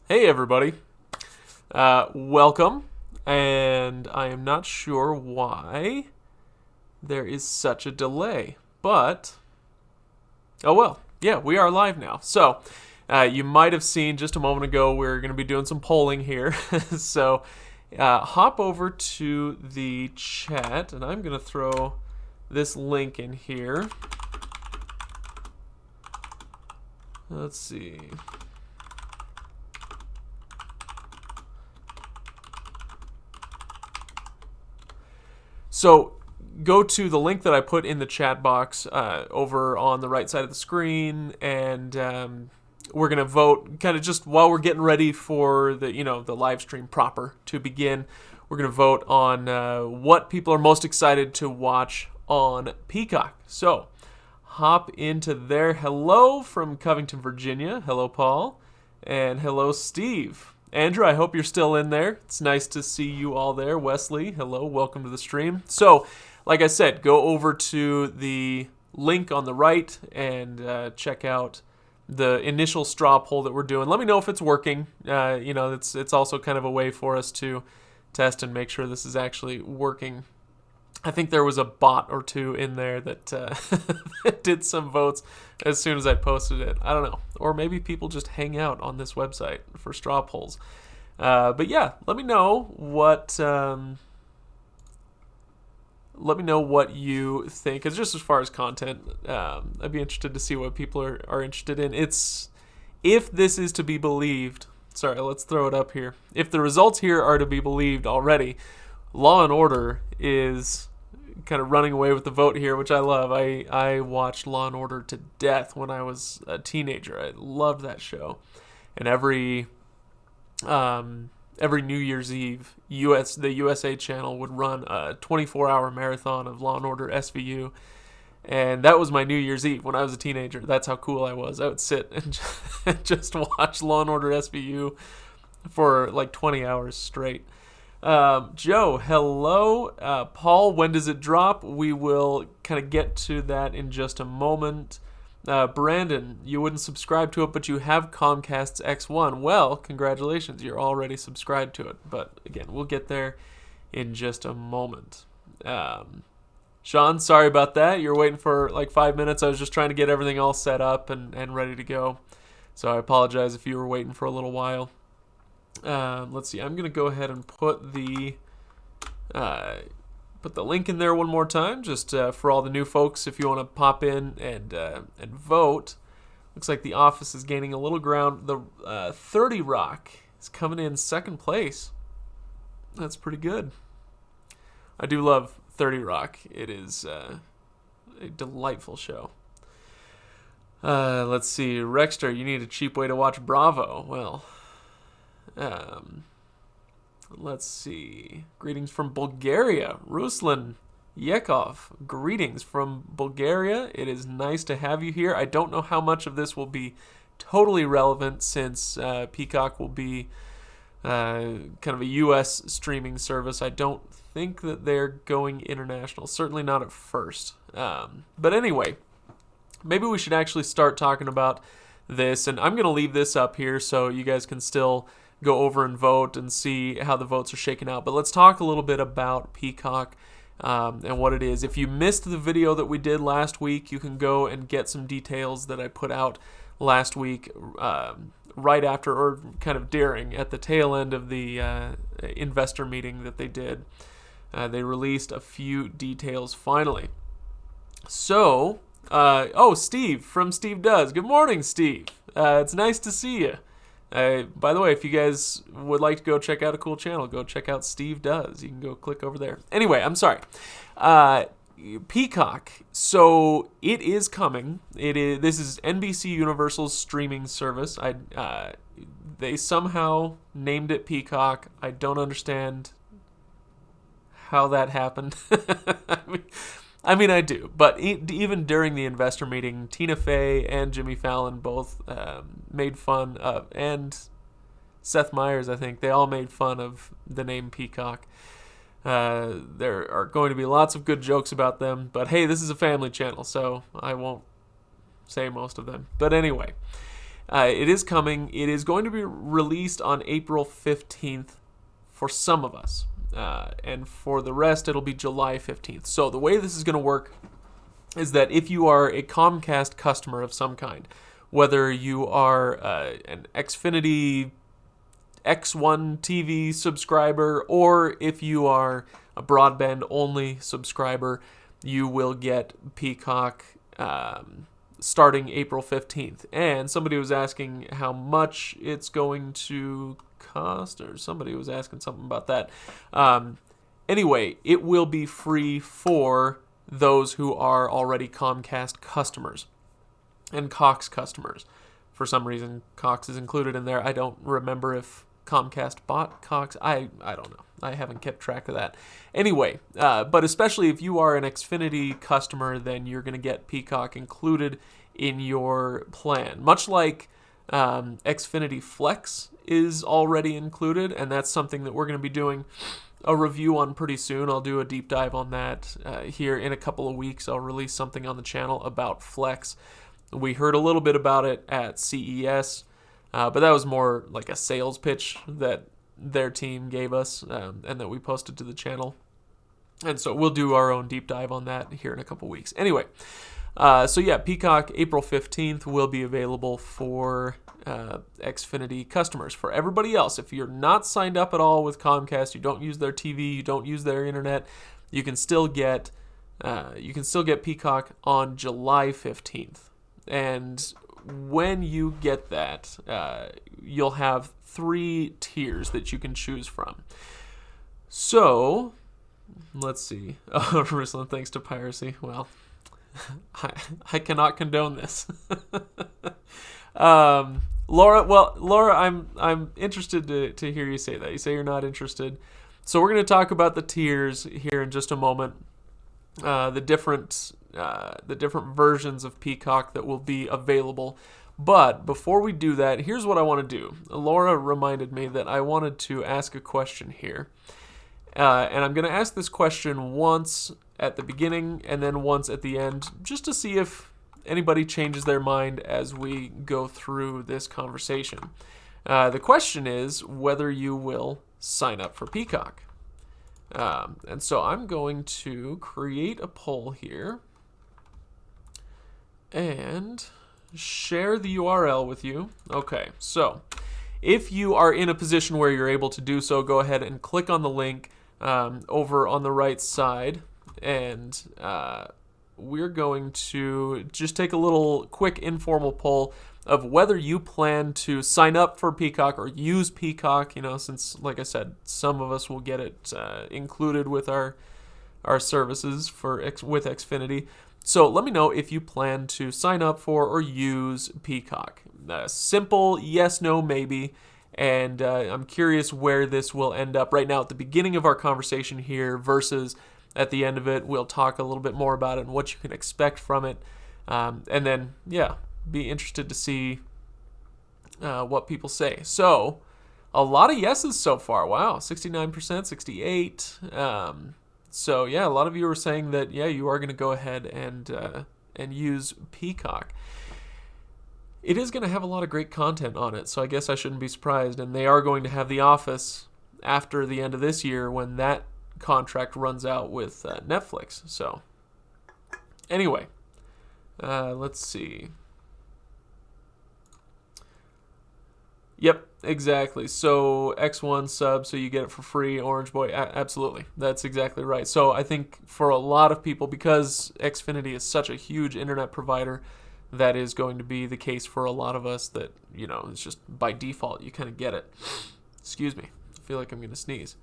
Hey everybody, welcome, and I am not sure why there is such a delay, but oh well, yeah, we are live now. So, you might have seen just a moment ago we're going to be doing some polling here, so hop over to the chat, and I'm going to throw this link in here. Let's see. So go to the link that I put in the chat box over on the right side of the screen, and we're gonna vote kind of just while we're getting ready for the live stream proper to begin. We're gonna vote on what people are most excited to watch on Peacock. So hop into there. Hello from Covington, Virginia. Hello, Paul, and hello, Steve. Andrew, I hope you're still in there. It's nice to see you all there. Wesley, hello, welcome to the stream. So, like I said, go over to the link on the right and check out the initial straw poll that we're doing. Let me know if it's working. It's also kind of a way for us to test and make sure this is actually working. I think there was a bot or two in there that that did some votes as soon as I posted it. I don't know. Or maybe people just hang out on this website for straw polls. But yeah, let me know what you think. It's just as far as content, I'd be interested to see what people are interested in. If this is to be believed. Sorry, let's throw it up here. If the results here are to be believed already, Law and Order is kind of running away with the vote here, which I love. I watched Law and Order to death when I was a teenager. I loved that show, and every New Year's Eve, the USA channel would run a 24-hour marathon of Law and Order SVU, and that was my New Year's Eve when I was a teenager. That's how cool I was. I would sit and just watch Law and Order SVU for like 20 hours straight. Joe, hello. Paul, when does it drop? We will kind of get to that in just a moment. Brandon, you wouldn't subscribe to it, but you have Comcast's X1. Well, congratulations, you're already subscribed to it. But again, we'll get there in just a moment. Sean, sorry about that. You're waiting for like 5 minutes. I was just trying to get everything all set up and ready to go. So I apologize if you were waiting for a little while. Let's see. I'm gonna go ahead and put the link in there one more time, just for all the new folks. If you want to pop in and vote, looks like The Office is gaining a little ground. The 30 Rock is coming in second place. That's pretty good. I do love 30 Rock. It is a delightful show. Let's see. Rexter, you need a cheap way to watch Bravo. Well. Let's see. Greetings from Bulgaria. Ruslan Yekov. Greetings from Bulgaria. It is nice to have you here. I don't know how much of this will be totally relevant since Peacock will be kind of a U.S. streaming service. I don't think that they're going international. Certainly not at first. But anyway, maybe we should actually start talking about this. And I'm going to leave this up here so you guys can still go over and vote and see how the votes are shaking out. But let's talk a little bit about Peacock and what it is. If you missed the video that we did last week, you can go and get some details that I put out last week right after, or kind of during, at the tail end of the investor meeting that they did. They released a few details finally. So, Steve from Steve Does. Good morning, Steve. It's nice to see you. By the way, if you guys would like to go check out a cool channel, go check out Steve Does. You can go click over there. Anyway, I'm sorry. Peacock. So it is coming. This is NBCUniversal's streaming service. They somehow named it Peacock. I don't understand how that happened. I mean, I do. But even during the investor meeting, Tina Fey and Jimmy Fallon both made fun of, and Seth Meyers, I think, they all made fun of the name Peacock. There are going to be lots of good jokes about them, but hey, this is a family channel, so I won't say most of them. But anyway, It is coming. It is going to be released on April 15th for some of us. And for the rest, it'll be July 15th. So the way this is going to work is that if you are a Comcast customer of some kind, whether you are an Xfinity X1 TV subscriber, or if you are a broadband-only subscriber, you will get Peacock starting April 15th. And somebody was asking how much it's going to cost, or somebody was asking something about that. Anyway, it will be free for those who are already Comcast customers and Cox customers. For some reason, Cox is included in there. I don't remember if Comcast bought Cox. I don't know. I haven't kept track of that. Anyway, but especially if you are an Xfinity customer, then you're going to get Peacock included in your plan. Much like Xfinity Flex is already included, and that's something that we're going to be doing a review on pretty soon. I'll do a deep dive on that here in a couple of weeks. I'll release something on the channel about Flex. We heard a little bit about it at CES, but that was more like a sales pitch that their team gave us and that we posted to the channel. And so we'll do our own deep dive on that here in a couple weeks. Anyway, so yeah, Peacock April 15th will be available for Xfinity customers. For everybody else, if you're not signed up at all with Comcast, you don't use their TV, you don't use their internet, you can still get Peacock on July 15th. And when you get that, you'll have 3 tiers that you can choose from. So, let's see. Oh, Ruslan, thanks to piracy. Well, I cannot condone this. Laura, I'm interested to hear you say that. You say you're not interested. So we're going to talk about the tiers here in just a moment. The different versions of Peacock that will be available. But before we do that, here's what I want to do. Laura reminded me that I wanted to ask a question here. And I'm going to ask this question once at the beginning and then once at the end, just to see if anybody changes their mind as we go through this conversation. The question is whether you will sign up for Peacock. And so I'm going to create a poll here and share the URL with you. Okay, so if you are in a position where you're able to do so, go ahead and click on the link over on the right side, and we're going to just take a little quick informal poll of whether you plan to sign up for Peacock or use Peacock, since, like I said, some of us will get it included with our services with Xfinity. So let me know if you plan to sign up for or use Peacock. Simple yes, no, maybe. And I'm curious where this will end up right now at the beginning of our conversation here versus at the end of it. We'll talk a little bit more about it and what you can expect from it. And then, be interested to see what people say. So, a lot of yeses so far. Wow, 69%, 68%. So, a lot of you are saying that, you are going to go ahead and use Peacock. It is going to have a lot of great content on it, so I guess I shouldn't be surprised. And they are going to have The Office after the end of this year when that contract runs out with Netflix. So, anyway, let's see. Yep, exactly. So X1 sub, so you get it for free. Orange Boy, absolutely. That's exactly right. So I think for a lot of people, because Xfinity is such a huge internet provider, that is going to be the case for a lot of us that, it's just by default, you kind of get it. Excuse me. I feel like I'm going to sneeze.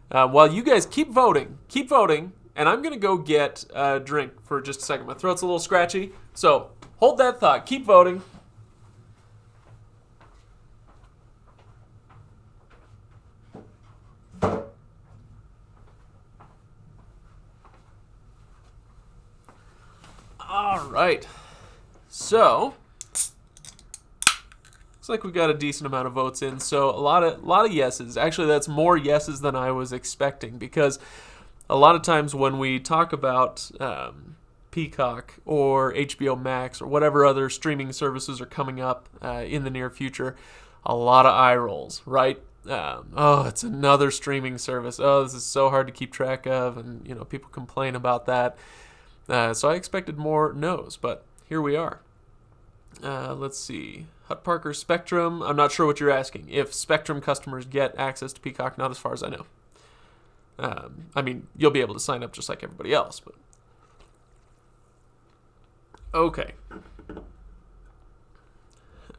While you guys keep voting, and I'm going to go get a drink for just a second. My throat's a little scratchy, so hold that thought. Keep voting. All right. So, looks like we've got a decent amount of votes in. So a lot of yeses. Actually, that's more yeses than I was expecting, because a lot of times when we talk about Peacock or HBO Max or whatever other streaming services are coming up in the near future, a lot of eye rolls, right? It's another streaming service. Oh, this is so hard to keep track of, and people complain about that. So I expected more no's, but here we are. Let's see. Hut Parker Spectrum. I'm not sure what you're asking. If Spectrum customers get access to Peacock, not as far as I know. You'll be able to sign up just like everybody else, but okay.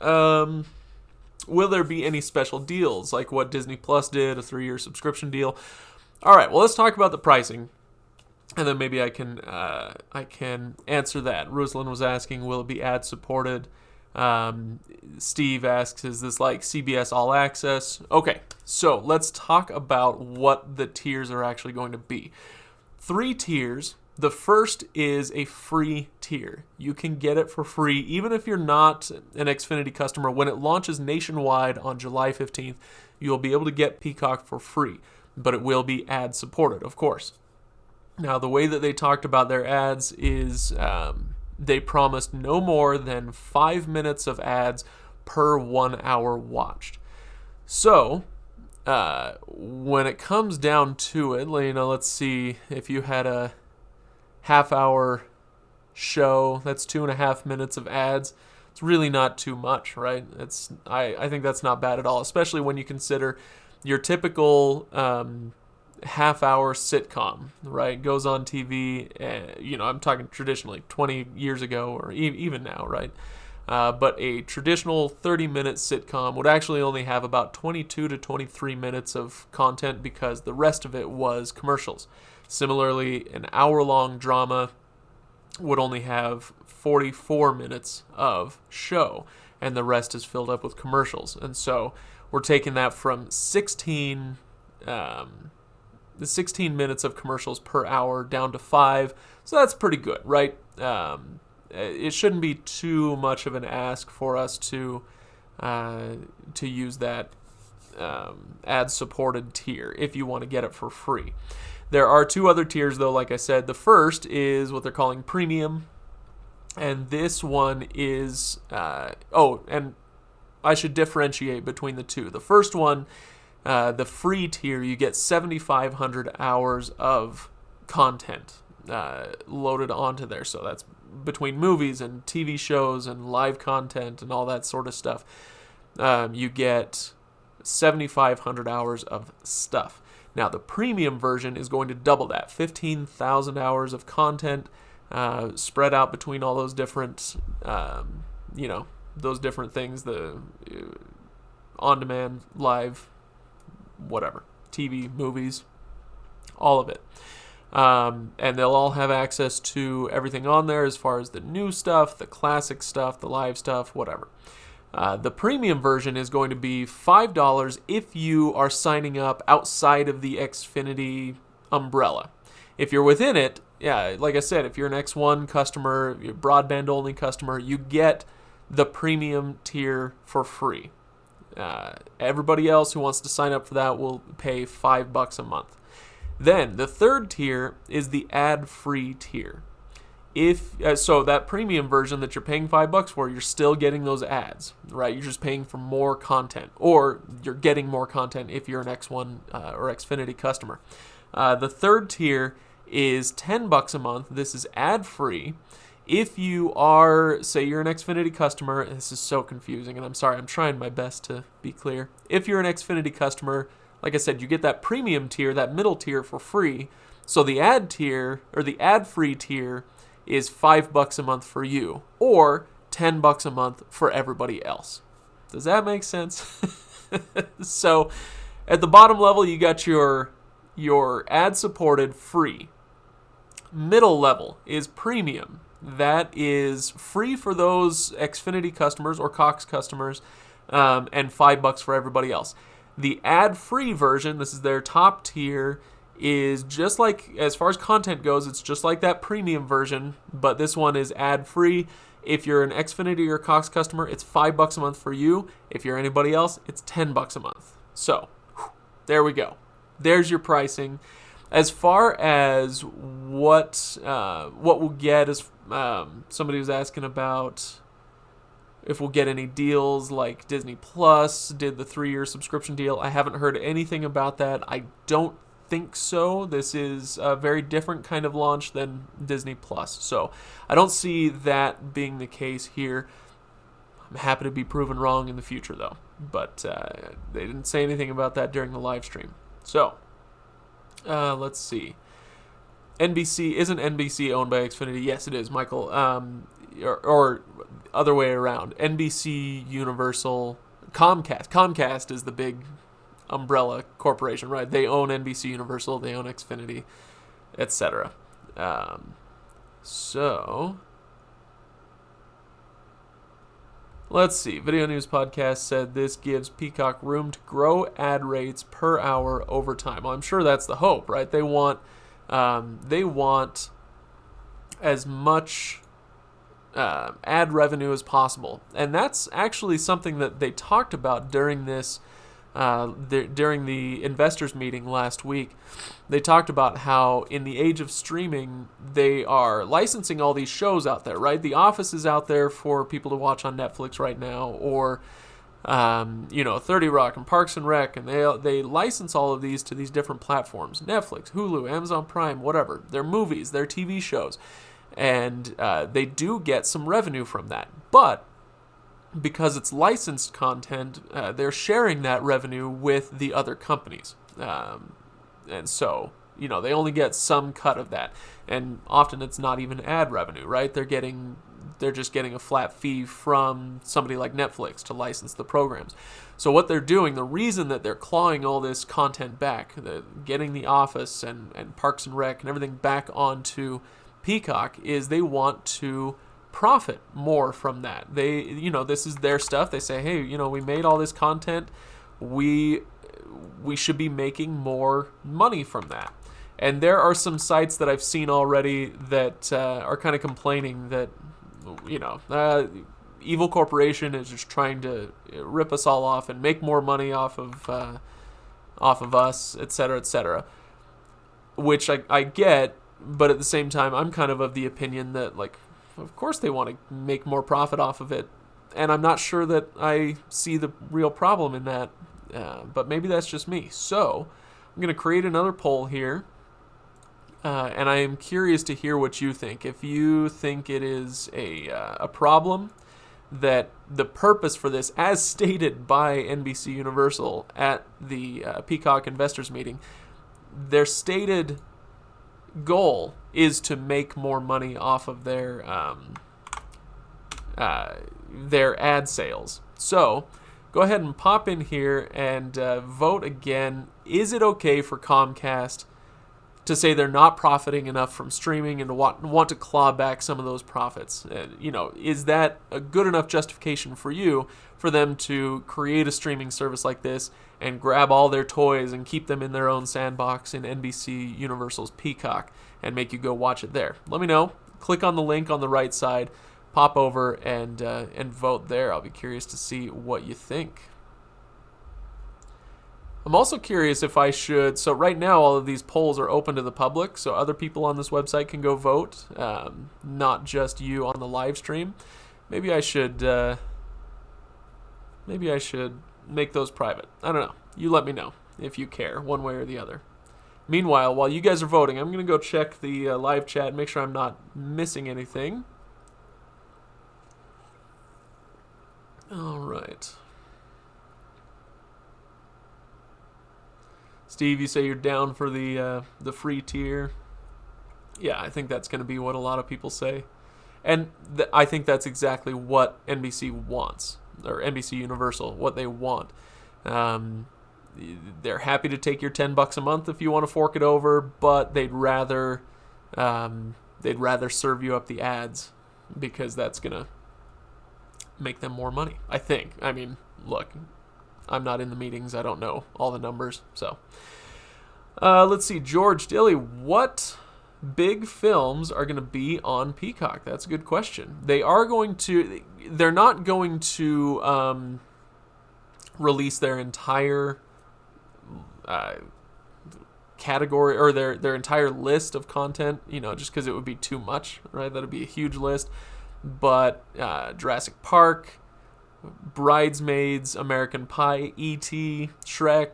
Will there be any special deals like what Disney Plus did, a 3-year subscription deal? All right, well, let's talk about the pricing, and then maybe I can answer that. Ruslan was asking, will it be ad supported? Steve asks, is this like CBS All Access? Okay, so let's talk about what the tiers are actually going to be. 3 tiers. The first is a free tier. You can get it for free even if you're not an Xfinity customer. When it launches nationwide on July 15th, you'll be able to get Peacock for free, but it will be ad supported, of course. Now, the way that they talked about their ads is they promised no more than 5 minutes of ads per 1 hour watched. So, when it comes down to it, let's see, if you had a half-hour show, that's 2.5 minutes of ads. It's really not too much, right? I think that's not bad at all, especially when you consider your typical half-hour sitcom, right? Goes on TV, I'm talking traditionally 20 years ago or even now, right? But a traditional 30-minute sitcom would actually only have about 22 to 23 minutes of content because the rest of it was commercials. Similarly, an hour-long drama would only have 44 minutes of show, and the rest is filled up with commercials. And so we're taking that from 16 minutes of commercials per hour down to 5. So that's pretty good, right? It shouldn't be too much of an ask for us to use that ad-supported tier if you want to get it for free. There are 2 other tiers, though, like I said. The first is what they're calling premium, and this one is... and I should differentiate between the 2. The first one, the free tier, you get 7,500 hours of content loaded onto there. So that's between movies and TV shows and live content and all that sort of stuff. You get 7,500 hours of stuff. Now, the premium version is going to double that, 15,000 hours of content spread out between all those different, those different things, the on-demand, live, whatever, TV, movies, all of it. And they'll all have access to everything on there as far as the new stuff, the classic stuff, the live stuff, whatever. The premium version is going to be $5 if you are signing up outside of the Xfinity umbrella. If you're within it, yeah, like I said, if you're an X1 customer, you're a broadband-only customer, you get the premium tier for free. Everybody else who wants to sign up for that will pay $5 a month. Then the third tier is the ad-free tier. So that premium version that you're paying $5 for, you're still getting those ads, right? You're just paying for more content, or you're getting more content if you're an X1 or Xfinity customer. The third tier is $10 a month. This is ad-free. If you are, say you're an Xfinity customer, this is so confusing, and I'm sorry, I'm trying my best to be clear. If you're an Xfinity customer, like I said, you get that premium tier, that middle tier for free. So the ad tier, or the ad-free tier, is $5 a month for you, or $10 a month for everybody else. Does that make sense? So at the bottom level, you got your ad-supported free. Middle level is premium. That is free for those Xfinity customers or Cox customers, and $5 for everybody else. The ad-free version, this is their top tier, is just like, as far as content goes, it's just like that premium version, but this one is ad-free. If you're an Xfinity or Cox customer, it's $5 a month for you. If you're anybody else, it's $10 a month. So, there we go. There's your pricing. As far as what we'll get, is somebody was asking about if we'll get any deals like Disney Plus did the 3-year subscription deal. I haven't heard anything about that. I don't think so. This is a very different kind of launch than Disney Plus. So I don't see that being the case here. I'm happy to be proven wrong in the future, though. But they didn't say anything about that during the live stream. So let's see. Isn't NBC owned by Xfinity? Yes, it is, Michael. Or other way around. NBCUniversal, Comcast. Comcast is the big umbrella corporation, right? They own NBCUniversal, they own Xfinity, etc. So let's see. Video News Podcast said this gives Peacock room to grow ad rates per hour over time. Well, I'm sure that's the hope, right? They want as much ad revenue as possible, and that's actually something that they talked about during this during the investors meeting last week. They talked about how in the age of streaming they are licensing all these shows out there, right? The Office is out there for people to watch on Netflix right now, or 30 Rock and Parks and Rec, and they license all of these to these different platforms: Netflix, Hulu, Amazon Prime, whatever. They're movies, they're TV shows. And they do get some revenue from that. But because it's licensed content, they're sharing that revenue with the other companies. And so, they only get some cut of that. And often it's not even ad revenue, right? They're just getting a flat fee from somebody like Netflix to license the programs. So what they're doing, the reason that they're clawing all this content back, getting The Office and Parks and Rec and everything back onto Peacock, is they want to profit more from that. This is their stuff. They say, hey, we made all this content. We should be making more money from that. And there are some sites that I've seen already that are kind of complaining that, evil corporation is just trying to rip us all off and make more money off of us, etc., etc. Which I get. But at the same time, I'm kind of the opinion that, of course they want to make more profit off of it. And I'm not sure that I see the real problem in that. But maybe that's just me. So I'm going to create another poll here. And I am curious to hear what you think. If you think it is a problem, that the purpose for this, as stated by NBCUniversal at the Peacock investors meeting, their stated goal is to make more money off of their ad sales. So go ahead and pop in here and vote again. Is it okay for Comcast to say they're not profiting enough from streaming and to want to claw back some of those profits? Is that a good enough justification for you for them to create a streaming service like this and grab all their toys and keep them in their own sandbox in NBCUniversal's Peacock and make you go watch it there? Let me know. Click on the link on the right side, pop over and vote there. I'll be curious to see what you think. I'm also curious if I should, so right now all of these polls are open to the public, so other people on this website can go vote, not just you on the live stream. Maybe I should make those private. I don't know. You let me know if you care, one way or the other. Meanwhile, while you guys are voting, I'm going to go check the live chat and make sure I'm not missing anything. All right. Steve, you say you're down for the free tier. Yeah, I think that's going to be what a lot of people say. And I think that's exactly what NBC wants, or NBCUniversal, what they want. They're happy to take your $10 a month if you want to fork it over, but they'd rather serve you up the ads because that's going to make them more money, I think. I mean, look, I'm not in the meetings. I don't know all the numbers. So let's see. George Dilly, what big films are going to be on Peacock? That's a good question. They're not going to category or their entire list of content, just because it would be too much, right? That'd be a huge list. But Jurassic Park, Bridesmaids, American Pie, E.T., Shrek,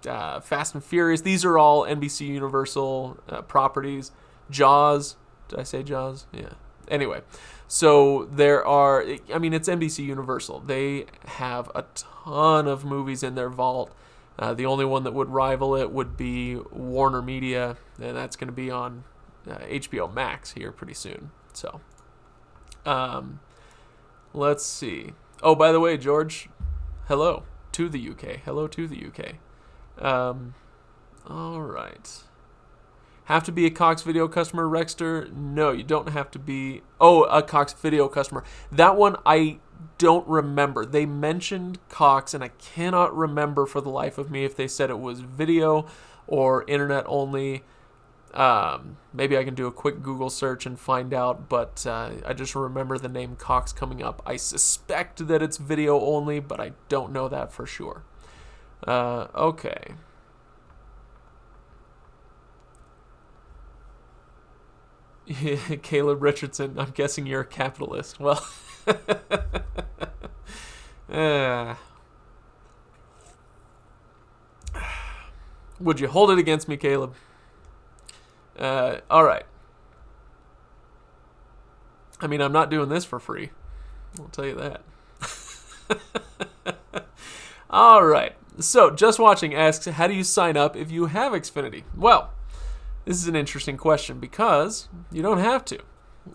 Fast and Furious. These are all NBC Universal properties. Jaws. Did I say Jaws? Yeah. Anyway, so it's NBC Universal. They have a ton of movies in their vault. The only one that would rival it would be Warner Media, and that's going to be on HBO Max here pretty soon. So, let's see. Oh, by the way, George, hello to the UK. Hello to the UK. All right. Have to be a Cox Video customer, Rexter? No, you don't have to be. Oh, a Cox Video customer. That one I don't remember. They mentioned Cox, and I cannot remember for the life of me if they said it was video or internet only. Maybe I can do a quick Google search and find out, but I just remember the name Cox coming up. I suspect that it's video only, but I don't know that for sure. Okay. Caleb Richardson, I'm guessing you're a capitalist. Well, would you hold it against me, Caleb? All right. I mean, I'm not doing this for free. I'll tell you that. All right. So, Just Watching asks, how do you sign up if you have Xfinity? Well, this is an interesting question because you don't have to.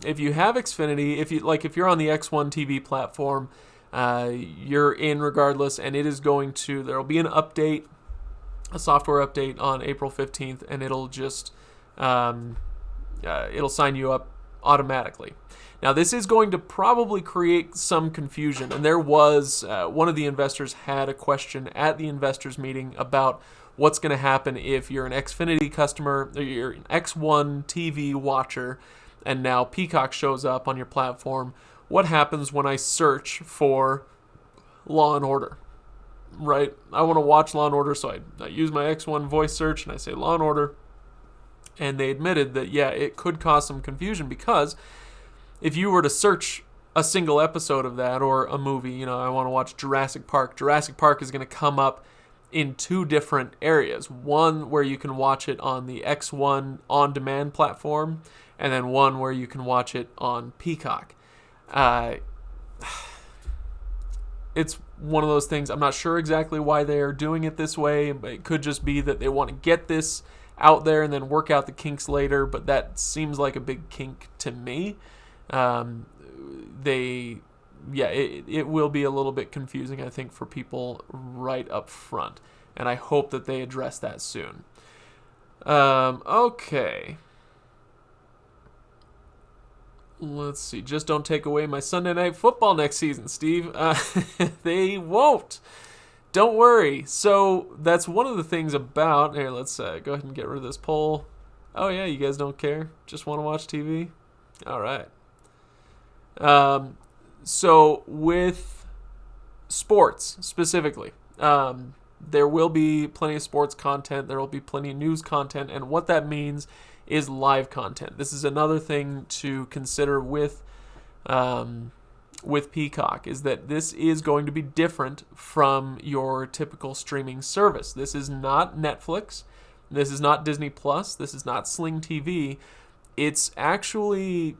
If you have Xfinity, if you're on the X1 TV platform, you're in regardless, and it is there'll be an update, a software update on April 15th, and it'll just, it'll sign you up automatically. Now, this is going to probably create some confusion, and there was, one of the investors had a question at the investors meeting about what's going to happen if you're an Xfinity customer, or you're an X1 TV watcher, and now Peacock shows up on your platform. What happens when I search for Law & Order, right? I want to watch Law & Order, so I use my X1 voice search, and I say Law & Order, and they admitted that, yeah, it could cause some confusion because if you were to search a single episode of that or a movie, I want to watch Jurassic Park. Jurassic Park is going to come up in two different areas. One where you can watch it on the X1 on-demand platform, and then one where you can watch it on Peacock. It's one of those things, I'm not sure exactly why they are doing it this way, but it could just be that they want to get this out there and then work out the kinks later, but that seems like a big kink to me. It will be a little bit confusing, I think, for people right up front, and I hope that they address that soon. Okay. Let's see. Just don't take away my Sunday Night Football next season, Steve. They won't. Don't worry. So that's one of the things about... Here, let's go ahead and get rid of this poll. Oh, yeah, you guys don't care? Just want to watch TV? All right. So with sports specifically, there will be plenty of sports content. There will be plenty of news content. And what that means is live content. This is another thing to consider with Peacock, is that this is going to be different from your typical streaming service. This is not Netflix. This is not Disney Plus. This is not Sling TV. It's actually...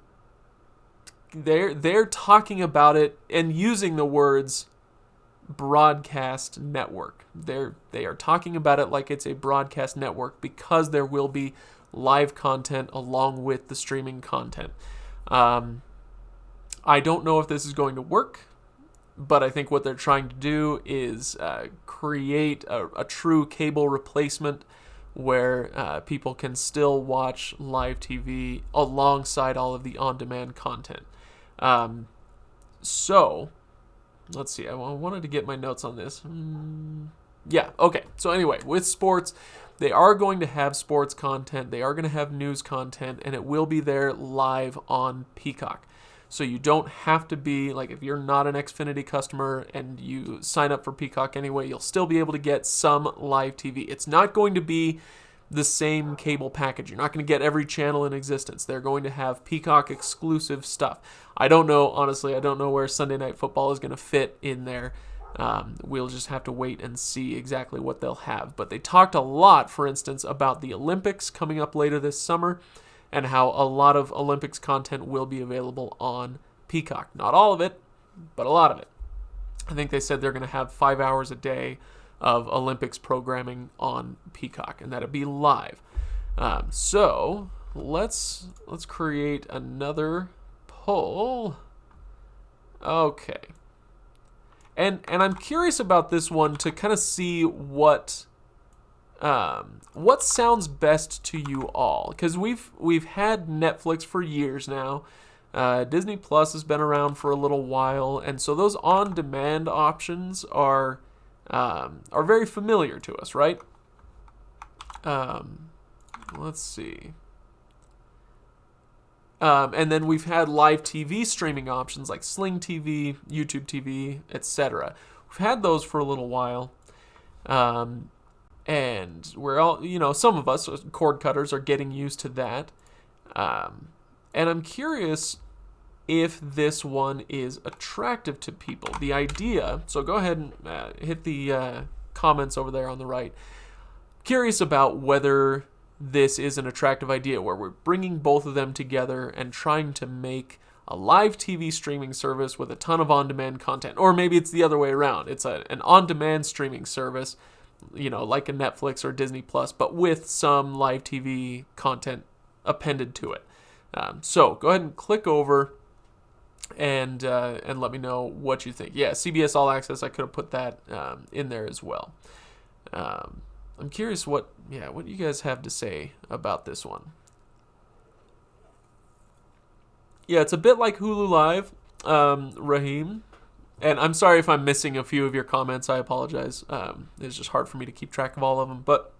They're talking about it and using the words broadcast network. They are talking about it like it's a broadcast network because there will be live content along with the streaming content. I don't know if this is going to work, but I think what they're trying to do is create a true cable replacement where people can still watch live TV alongside all of the on-demand content. So, let's see. I wanted to get my notes on this. Yeah, okay. So anyway, with sports, they are going to have sports content. They are going to have news content, and it will be there live on Peacock. So you don't have to be, like, if you're not an Xfinity customer and you sign up for Peacock anyway, you'll still be able to get some live TV. It's not going to be the same cable package. You're not going to get every channel in existence. They're going to have Peacock exclusive stuff. I don't know, honestly, I don't know where Sunday Night Football is going to fit in there. We'll just have to wait and see exactly what they'll have. But they talked a lot, for instance, about the Olympics coming up later this summer and how a lot of Olympics content will be available on Peacock. Not all of it, but a lot of it. I think they said they're going to have 5 hours a day of Olympics programming on Peacock, and that'll be live. So let's create another poll. Okay, and I'm curious about this one to kind of see what sounds best to you all, because we've had Netflix for years now. Disney Plus has been around for a little while, and so those on-demand options are very familiar to us, right? Let's see. And then we've had live TV streaming options like Sling TV, YouTube TV, etc. We've had those for a little while. And we're all, some of us, cord cutters, are getting used to that. And I'm curious if this one is attractive to people. The idea, so go ahead and hit the comments over there on the right. Curious about whether this is an attractive idea where we're bringing both of them together and trying to make a live TV streaming service with a ton of on-demand content. Or maybe it's the other way around. It's an on-demand streaming service, like a Netflix or Disney Plus, but with some live TV content appended to it. So go ahead and click over and let me know what you think. Yeah, CBS All Access, I could have put that in there as well. I'm curious what you guys have to say about this one. Yeah, it's a bit like Hulu Live, Raheem. And I'm sorry if I'm missing a few of your comments. I apologize. It's just hard for me to keep track of all of them. But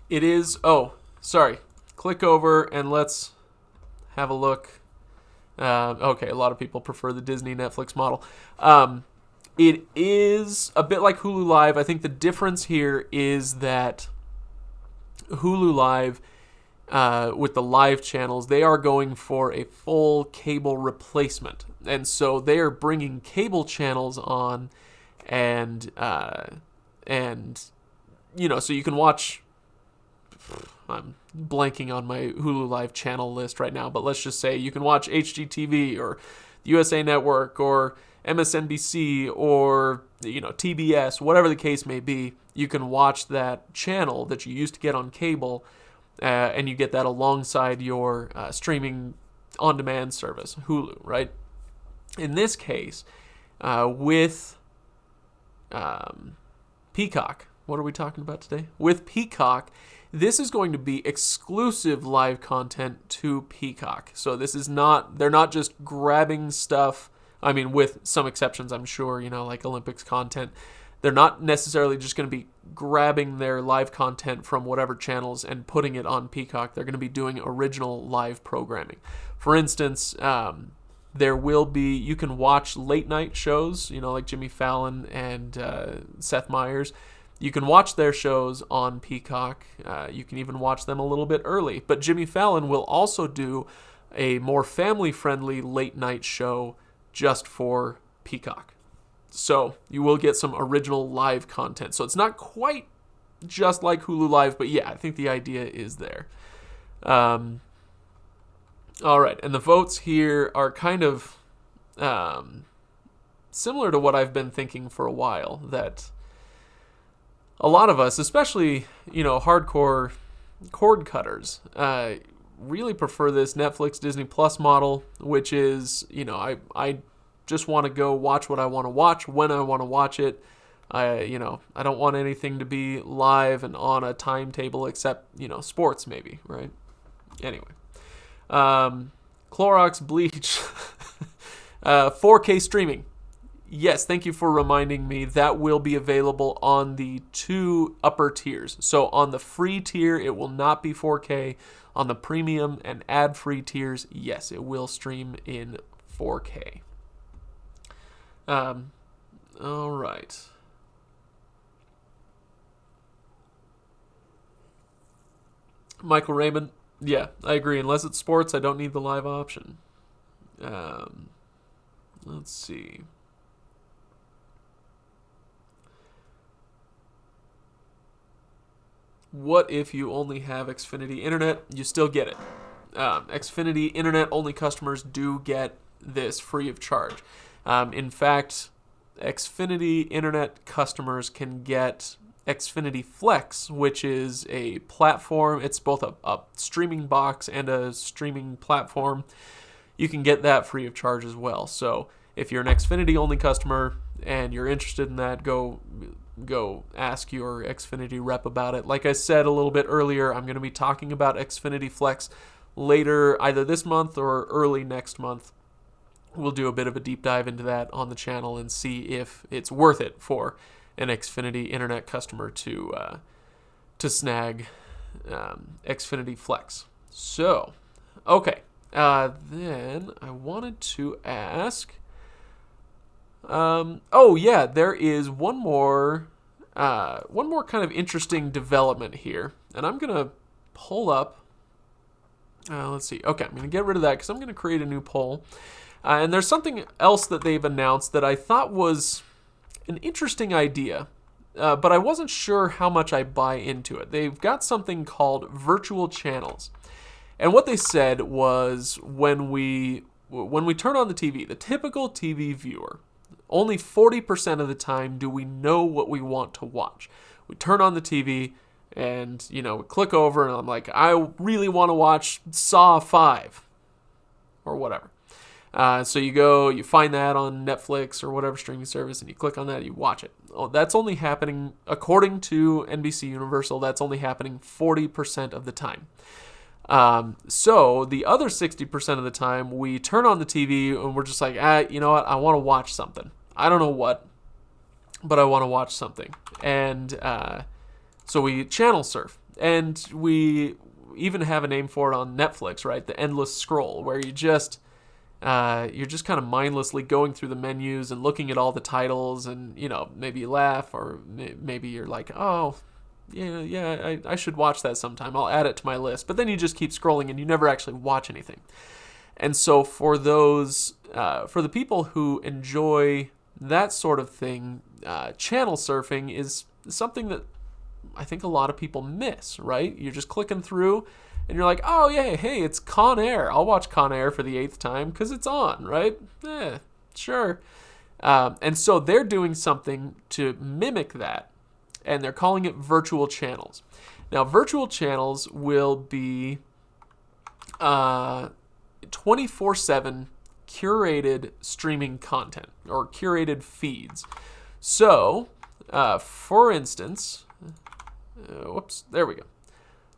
it is... Oh, sorry. Click over and let's have a look. Okay, a lot of people prefer the Disney Netflix model. It is a bit like Hulu Live. I think the difference here is that Hulu Live, with the live channels, they are going for a full cable replacement. And so they are bringing cable channels on and so you can watch... I'm blanking on my Hulu Live channel list right now, but let's just say you can watch HGTV or the USA Network or MSNBC or TBS, whatever the case may be. You can watch that channel that you used to get on cable, and you get that alongside your streaming on-demand service, Hulu, right? In this case, with Peacock, what are we talking about today? With Peacock, this is going to be exclusive live content to Peacock. So this is they're not just grabbing stuff, I mean, with some exceptions, I'm sure, like Olympics content. They're not necessarily just going to be grabbing their live content from whatever channels and putting it on Peacock. They're going to be doing original live programming. For instance, you can watch late night shows, like Jimmy Fallon and Seth Meyers. You can watch their shows on Peacock. You can even watch them a little bit early. But Jimmy Fallon will also do a more family-friendly late-night show just for Peacock. So you will get some original live content. So it's not quite just like Hulu Live, but yeah, I think the idea is there. All right, and the votes here are kind of similar to what I've been thinking for a while, that a lot of us, especially, hardcore cord cutters, really prefer this Netflix Disney Plus model, which is, I just want to go watch what I want to watch when I want to watch it. I don't want anything to be live and on a timetable except, sports maybe, right? Anyway. Clorox bleach. 4K streaming. Yes, thank you for reminding me. That will be available on the 2 upper tiers. So on the free tier, it will not be 4K. On the premium and ad-free tiers, yes, it will stream in 4K. All right. Michael Raymond, yeah, I agree. Unless it's sports, I don't need the live option. Let's see. What if you only have Xfinity Internet? You still get it. Xfinity Internet-only customers do get this free of charge. In fact, Xfinity Internet customers can get Xfinity Flex, which is a platform. It's both a streaming box and a streaming platform. You can get that free of charge as well. So if you're an Xfinity-only customer and you're interested in that, go ask your Xfinity rep about it. Like I said a little bit earlier, I'm going to be talking about Xfinity Flex later, either this month or early next month. We'll do a bit of a deep dive into that on the channel and see if it's worth it for an Xfinity Internet customer to snag Xfinity Flex. So, okay. Then I wanted to ask. There is one more kind of interesting development here, and I'm gonna pull up. Let's see. Okay, I'm gonna get rid of that because I'm gonna create a new poll. And there's something else that they've announced that I thought was an interesting idea, but I wasn't sure how much I buy into it. They've got something called virtual channels, and what they said was when we turn on the TV, the typical TV viewer, only 40% of the time do we know what we want to watch. We turn on the TV and, we click over and I'm like, I really want to watch Saw 5 or whatever. So you find that on Netflix or whatever streaming service and you click on that, you watch it. Oh, that's only happening, according to NBCUniversal, that's only happening 40% of the time. So the other 60% of the time, we turn on the TV and we're just like, you know what? I want to watch something. I don't know what, but I want to watch something. And so we channel surf. And we even have a name for it on Netflix, right? The endless scroll, where you're just kind of mindlessly going through the menus and looking at all the titles and, maybe you laugh or maybe you're like, oh, I should watch that sometime. I'll add it to my list. But then you just keep scrolling and you never actually watch anything. And so for the people who enjoy that sort of thing, channel surfing is something that I think a lot of people miss, right? You're just clicking through and you're like, oh, yeah, hey, it's Con Air. I'll watch Con Air for the 8th time because it's on, right? Sure. And so they're doing something to mimic that. And they're calling it virtual channels. Now, virtual channels will be 24/7 curated streaming content or curated feeds. So, for instance, there we go.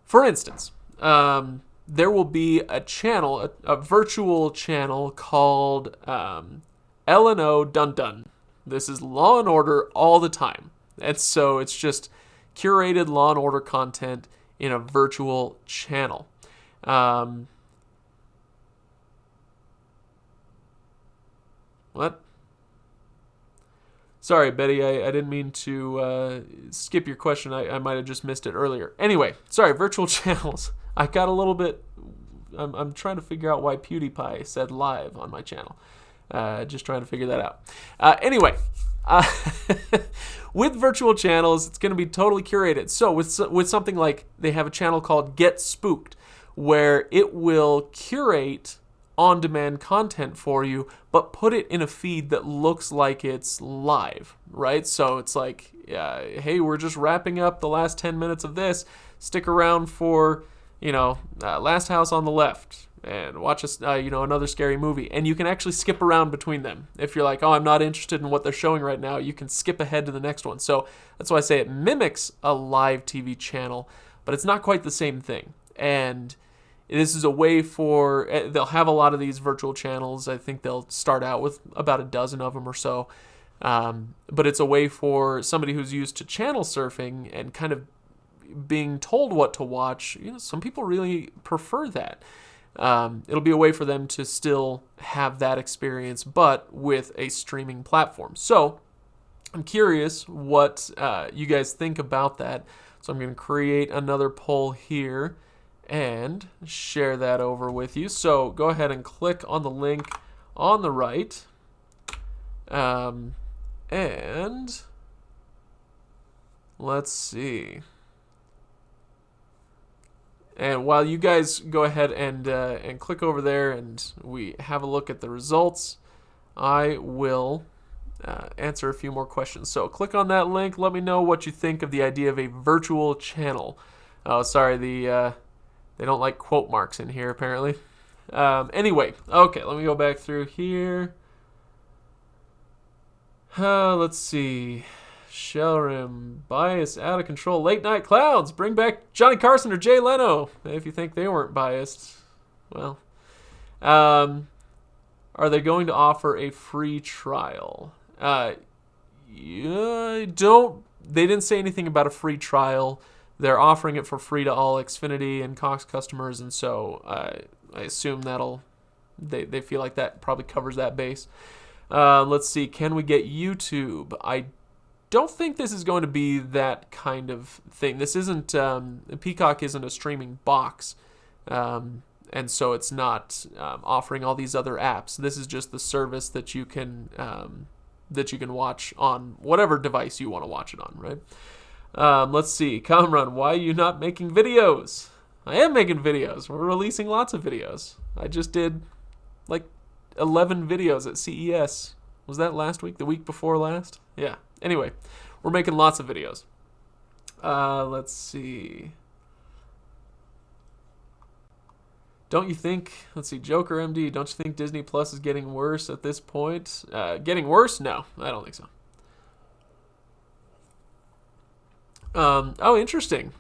For instance, there will be a channel, a virtual channel called L&O Dun Dun. This is Law and Order all the time. And so it's just curated Law and Order content in a virtual channel. What? Sorry, Betty, I didn't mean to skip your question. I might have just missed it earlier. Anyway, sorry, virtual channels. I got a little bit... I'm trying to figure out why PewDiePie said live on my channel. Just trying to figure that out. Anyway... with virtual channels, it's going to be totally curated. So with something like they have a channel called Get Spooked, where it will curate on-demand content for you, but put it in a feed that looks like it's live, right? So it's like, hey, we're just wrapping up the last 10 minutes of this. Stick around for, Last House on the Left. And watch another scary movie. And you can actually skip around between them. If you're like, oh, I'm not interested in what they're showing right now, you can skip ahead to the next one. So that's why I say it mimics a live TV channel, but it's not quite the same thing. And this is a way they'll have a lot of these virtual channels. I think they'll start out with about a dozen of them or so. But it's a way for somebody who's used to channel surfing and kind of being told what to watch. Some people really prefer that. It'll be a way for them to still have that experience, but with a streaming platform. So I'm curious what you guys think about that. So I'm going to create another poll here, and share that over with you. So go ahead and click on the link on the right. And let's see. And while you guys go ahead and click over there and we have a look at the results, I will answer a few more questions. So click on that link. Let me know what you think of the idea of a virtual channel. Oh, sorry, they don't like quote marks in here apparently. Anyway, okay, let me go back through here. Let's see. Shellrim, bias out of control. Late night clouds. Bring back Johnny Carson or Jay Leno. If you think they weren't biased, well. Are they going to offer a free trial? Yeah, they didn't say anything about a free trial. They're offering it for free to all Xfinity and Cox customers, and so I assume they feel like that probably covers that base. Let's see. Can we get YouTube? I don't think this is going to be that kind of thing. This isn't Peacock isn't a streaming box, and so it's not offering all these other apps. This is just the service that you can watch on whatever device you want to watch it on, right? Let's see. Kamran, why are you not making videos? I am making videos. We're releasing lots of videos. I just did like 11 videos at CES. Was that last week? The week before last? Yeah. Anyway, we're making lots of videos. Let's see. Don't you think, let's see, Joker MD, don't you think Disney Plus is getting worse at this point? Getting worse? No, I don't think so. Oh, interesting.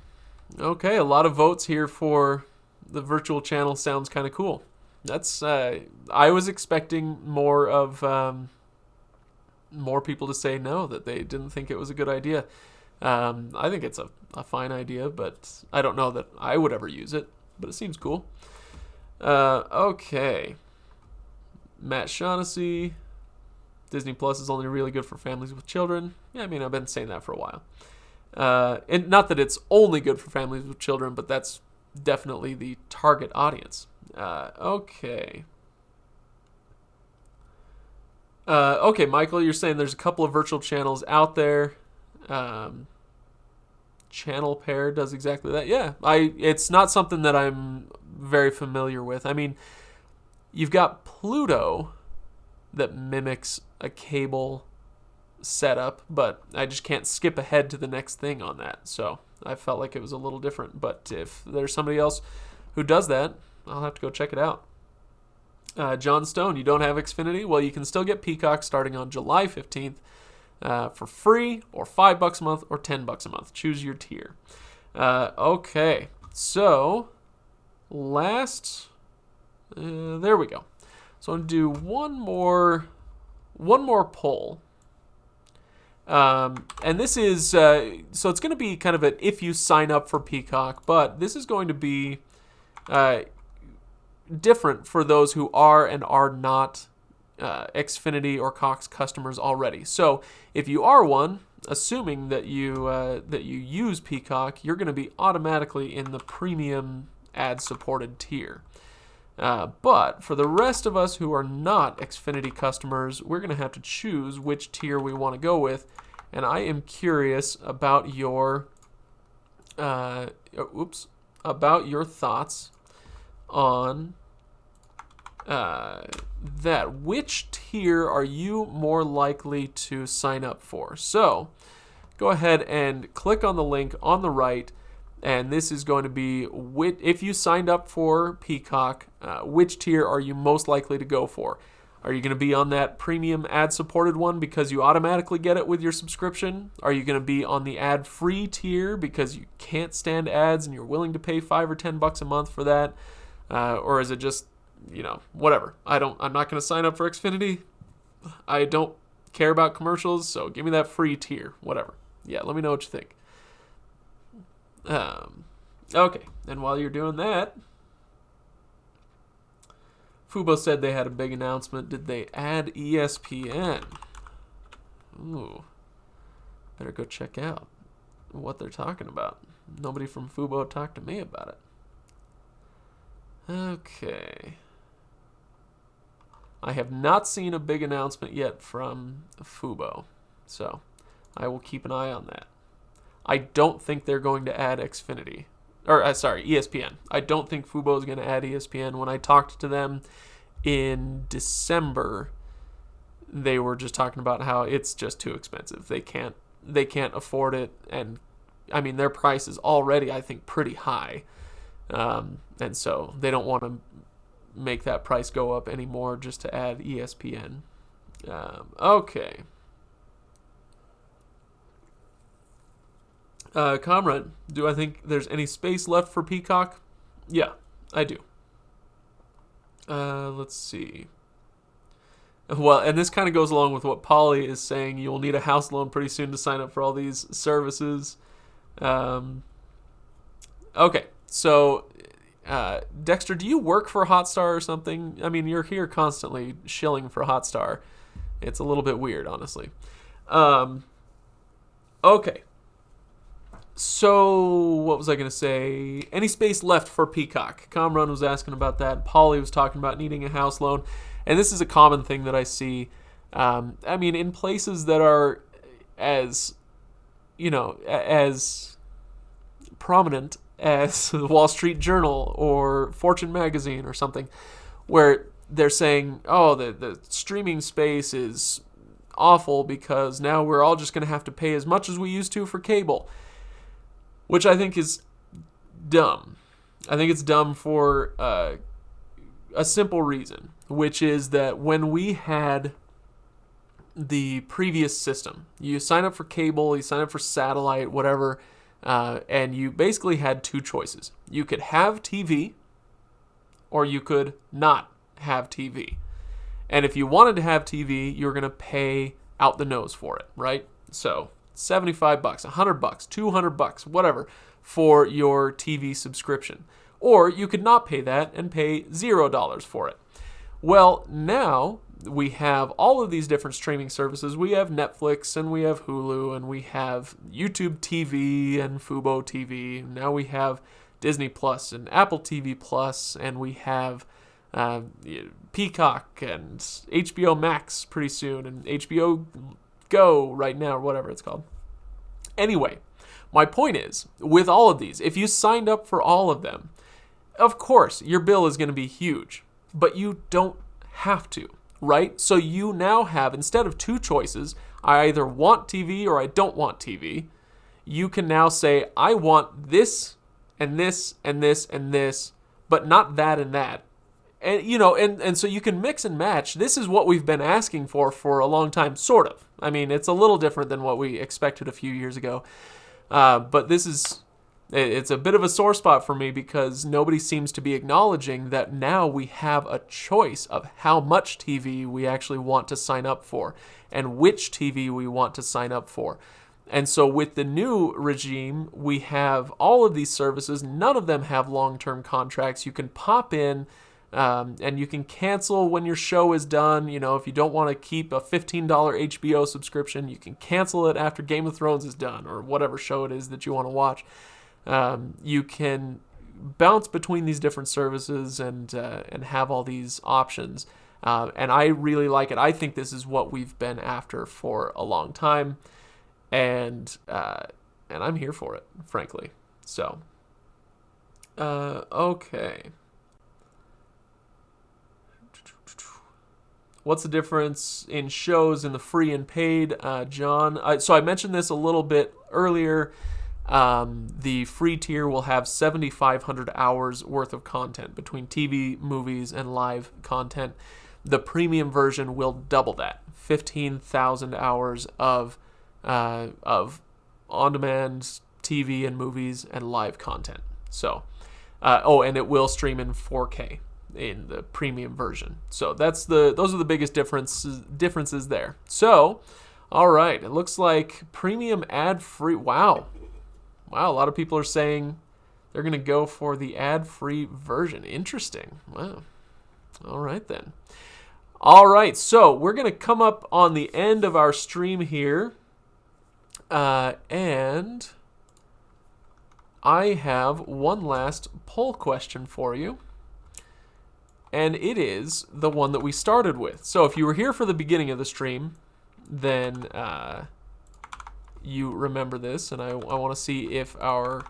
Okay, a lot of votes here for the virtual channel. Sounds kind of cool. That's I was expecting more of more people to say no, that they didn't think it was a good idea. I think it's a fine idea, but I don't know that I would ever use it, but it seems cool. Okay. Matt Shaughnessy, Disney Plus is only really good for families with children. Yeah, I mean, I've been saying that for a while. And not that it's only good for families with children, but that's definitely the target audience. Okay. Okay, Michael, you're saying there's a couple of virtual channels out there. Channel Pair does exactly that. Yeah, it's not something that I'm very familiar with. I mean, you've got Pluto that mimics a cable setup, but I just can't skip ahead to the next thing on that. So I felt like it was a little different. But if there's somebody else who does that, I'll have to go check it out. John Stone, you don't have Xfinity? Well, you can still get Peacock starting on July 15th for free, or $5 a month, or $10 a month. Choose your tier. Okay, so there we go. So I'm going to do one more poll. And this is, so it's going to be kind of an if you sign up for Peacock, but this is going to be different for those who are and are not Xfinity or Cox customers already. So if you are one, assuming that you use Peacock, you're going to be automatically in the premium ad-supported tier. But for the rest of us who are not Xfinity customers, we're going to have to choose which tier we want to go with. And I am curious about your thoughts on that. Which tier are you more likely to sign up for? So go ahead and click on the link on the right, and this is going to be if you signed up for Peacock, which tier are you most likely to go for? Are you going to be on that premium ad-supported one because you automatically get it with your subscription? Are you going to be on the ad-free tier because you can't stand ads and you're willing to pay $5 or $10 a month for that? Or is it just, whatever? I'm not going to sign up for Xfinity. I don't care about commercials, so give me that free tier, whatever. Yeah, let me know what you think. Okay, and while you're doing that, Fubo said they had a big announcement. Did they add ESPN? Ooh, better go check out what they're talking about. Nobody from Fubo talked to me about it. Okay. I have not seen a big announcement yet from Fubo, so I will keep an eye on that. I don't think they're going to add Xfinity. Or, sorry, ESPN. I don't think Fubo is going to add ESPN. When I talked to them in December, they were just talking about how it's just too expensive. They can't afford it, and I mean their price is already, I think, pretty high, and so they don't want to make that price go up anymore just to add ESPN. Okay. Comrade, do I think there's any space left for Peacock? Yeah, I do. Let's see. Well, and this kind of goes along with what Polly is saying. You'll need a house loan pretty soon to sign up for all these services. Okay, so Dexter, do you work for Hotstar or something? I mean, you're here constantly shilling for Hotstar. It's a little bit weird, honestly. Okay. So, what was I going to say? Any space left for Peacock? Kamran was asking about that. Polly was talking about needing a house loan. And this is a common thing that I see. I mean, in places that are as prominent as the Wall Street Journal or Fortune Magazine or something, where they're saying, oh, the streaming space is awful because now we're all just going to have to pay as much as we used to for cable, which I think is dumb. I think it's dumb for a simple reason, which is that when we had the previous system, you sign up for cable, you sign up for satellite, whatever, and you basically had two choices. You could have TV, or you could not have TV. And if you wanted to have TV, you were going to pay out the nose for it, right? So $75, $100, $200, whatever, for your TV subscription. Or you could not pay that and pay $0 for it. Well, now we have all of these different streaming services. We have Netflix, and we have Hulu, and we have YouTube TV and Fubo TV. Now we have Disney Plus and Apple TV Plus, and we have Peacock and HBO Max pretty soon, and HBO Go right now, or whatever it's called. Anyway, my point is, with all of these, if you signed up for all of them, of course, your bill is going to be huge, but you don't have to, right? So you now have, instead of two choices, I either want TV or I don't want TV, you can now say, I want this and this and this and this, but not that and that. And, and so you can mix and match. This is what we've been asking for a long time, sort of. I mean, it's a little different than what we expected a few years ago. But it's a bit of a sore spot for me because nobody seems to be acknowledging that now we have a choice of how much TV we actually want to sign up for and which TV we want to sign up for. And so with the new regime, we have all of these services. None of them have long-term contracts. You can pop in and you can cancel when your show is done. If you don't want to keep a $15 HBO subscription, you can cancel it after Game of Thrones is done or whatever show it is that you want to watch. You can bounce between these different services and have all these options. And I really like it. I think this is what we've been after for a long time. And I'm here for it, frankly. So, okay. What's the difference in shows in the free and paid, John? So I mentioned this a little bit earlier. The free tier will have 7,500 hours worth of content between TV, movies, and live content. The premium version will double that, 15,000 hours of on-demand TV and movies and live content. So, and it will stream in 4K in the premium version. So those are the biggest differences there. So, all right, it looks like premium ad-free. Wow, a lot of people are saying they're going to go for the ad-free version. Interesting. Wow. All right, then. All right, so we're going to come up on the end of our stream here. And I have one last poll question for you. and it is the one that we started with. So if you were here for the beginning of the stream, then you remember this, and I want to see if our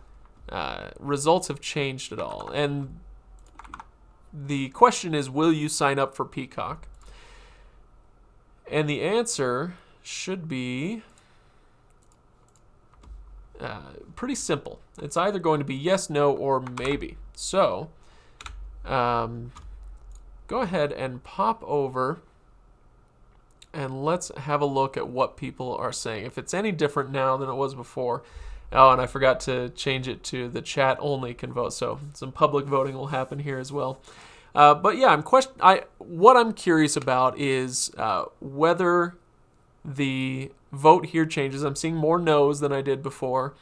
results have changed at all. And the question is, will you sign up for Peacock? And the answer should be pretty simple. It's either going to be yes, no, or maybe. So go ahead and pop over and let's have a look at what people are saying. If it's any different now than it was before. Oh, and I forgot to change it to the chat only can vote, so some public voting will happen here as well. But yeah, what I'm curious about is whether the vote here changes. I'm seeing more no's than I did before.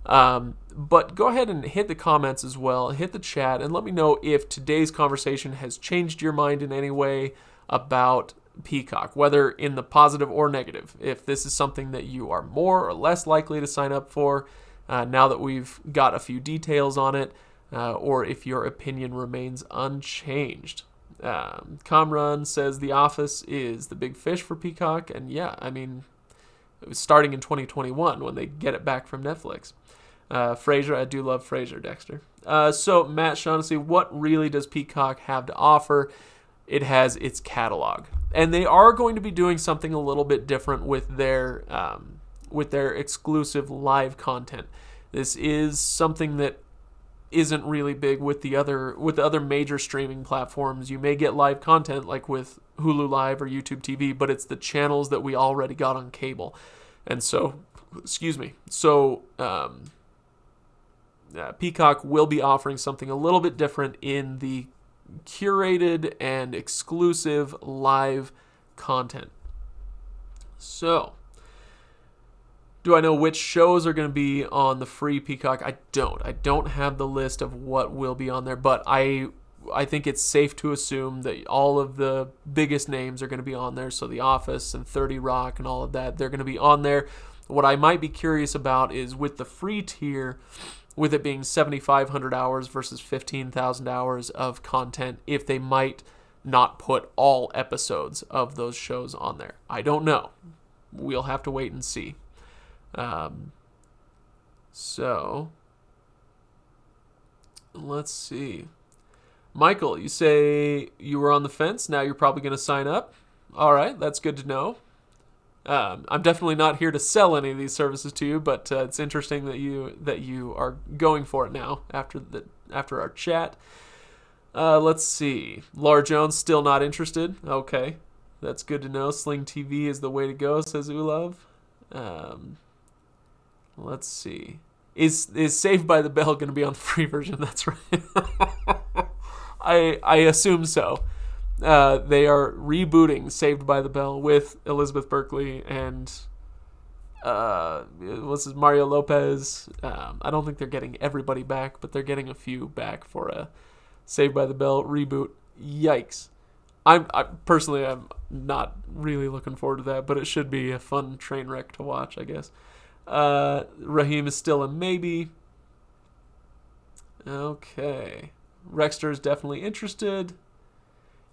But go ahead and hit the comments as well, hit the chat, and let me know if today's conversation has changed your mind in any way about Peacock, whether in the positive or negative. If this is something that you are more or less likely to sign up for now that we've got a few details on it, or if your opinion remains unchanged. Kamran says The Office is the big fish for Peacock, and yeah, I mean, it was starting in 2021 when they get it back from Netflix. Frasier, I do love Frasier, Dexter. So Matt Shaughnessy, what really does Peacock have to offer? It has its catalog, and they are going to be doing something a little bit different with their exclusive live content. This is something that isn't really big with the other major streaming platforms. You may get live content like with Hulu Live or YouTube TV, but it's the channels that we already got on cable. And so, Peacock will be offering something a little bit different in the curated and exclusive live content. So, do I know which shows are going to be on the free Peacock? I don't have the list of what will be on there, but I think it's safe to assume that all of the biggest names are going to be on there. So The Office and 30 Rock and all of that, they're going to be on there. What I might be curious about is with the free tier, with it being 7,500 hours versus 15,000 hours of content, if they might not put all episodes of those shows on there. I don't know. We'll have to wait and see. So let's see. Michael, you say you were on the fence. Now you're probably going to sign up. All right, that's good to know. I'm definitely not here to sell any of these services to you, but it's interesting that you are going for it now after our chat. Let's see. Laura Jones still not interested. Okay, that's good to know. Sling TV is the way to go, says Ulov. Let's see. Is Saved by the Bell going to be on the free version? That's right. I assume so. They are rebooting Saved by the Bell with Elizabeth Berkley and Mario Lopez. I don't think they're getting everybody back, but they're getting a few back for a Saved by the Bell reboot. Yikes. I'm not really looking forward to that, but it should be a fun train wreck to watch, I guess. Raheem is still a maybe. Okay. Rexter is definitely interested.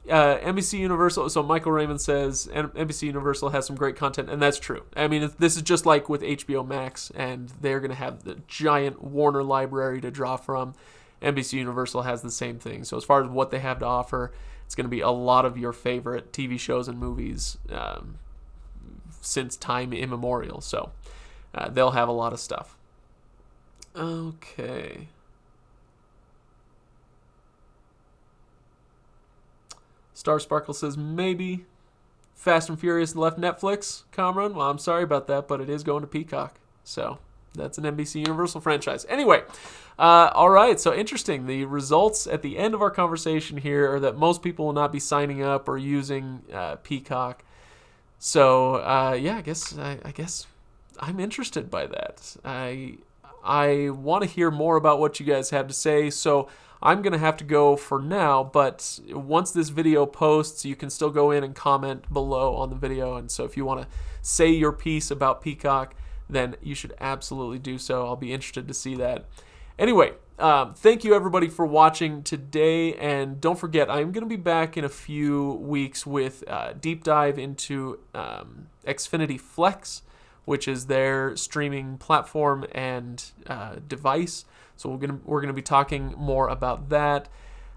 NBC Universal, so Michael Raymond says NBC Universal has some great content, and that's true. I mean, this is just like with HBO Max, and they're going to have the giant Warner library to draw from. NBC Universal has the same thing. So as far as what they have to offer, it's going to be a lot of your favorite TV shows and movies since time immemorial. So they'll have a lot of stuff. Okay. Star Sparkle says maybe. Fast and Furious left Netflix, Cameron. Well, I'm sorry about that, but it is going to Peacock. So that's an NBC Universal franchise. Anyway, all right, so interesting. The results at the end of our conversation here are that most people will not be signing up or using Peacock. So, yeah, I guess I'm interested by that. I want to hear more about what you guys have to say, so I'm going to have to go for now, but once this video posts, you can still go in and comment below on the video, and so if you want to say your piece about Peacock, then you should absolutely do so. I'll be interested to see that. Anyway, thank you everybody for watching today, and don't forget, I'm going to be back in a few weeks with a deep dive into Xfinity Flex, which is their streaming platform and device. So we're gonna be talking more about that.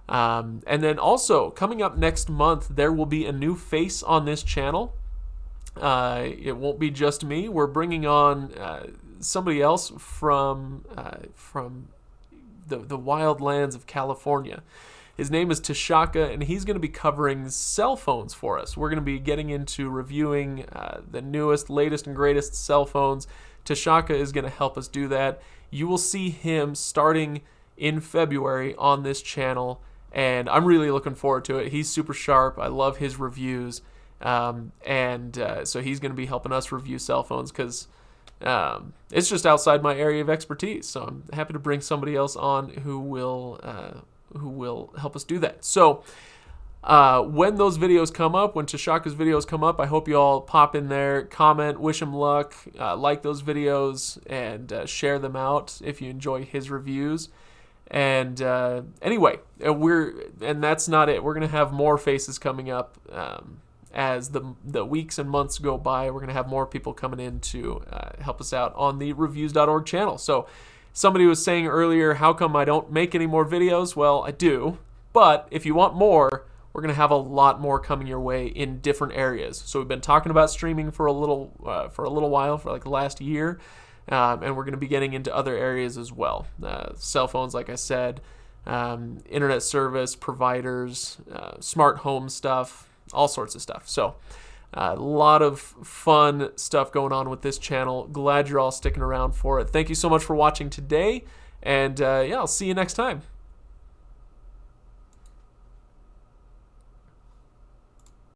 And then also coming up next month, there will be a new face on this channel. It won't be just me. We're bringing on somebody else from the wild lands of California. His name is Tashaka, and he's going to be covering cell phones for us. We're going to be getting into reviewing the newest, latest, and greatest cell phones. Tashaka is going to help us do that. You will see him starting in February on this channel, and I'm really looking forward to it. He's super sharp. I love his reviews, so he's going to be helping us review cell phones because it's just outside my area of expertise. So I'm happy to bring somebody else on who will help us do that. So when those videos come up, when Tashaka's videos come up, I hope you all pop in there, comment, wish him luck, like those videos, and share them out if you enjoy his reviews. And anyway, that's not it. We're gonna have more faces coming up as the weeks and months go by. We're gonna have more people coming in to help us out on the Reviews.org channel. So somebody was saying earlier, how come I don't make any more videos? Well, I do, but if you want more, we're going to have a lot more coming your way in different areas. So we've been talking about streaming for a little while, for like the last year, and we're going to be getting into other areas as well. Cell phones, like I said, internet service providers, smart home stuff, all sorts of stuff. So a lot of fun stuff going on with this channel. Glad you're all sticking around for it. Thank you so much for watching today, and yeah, I'll see you next time.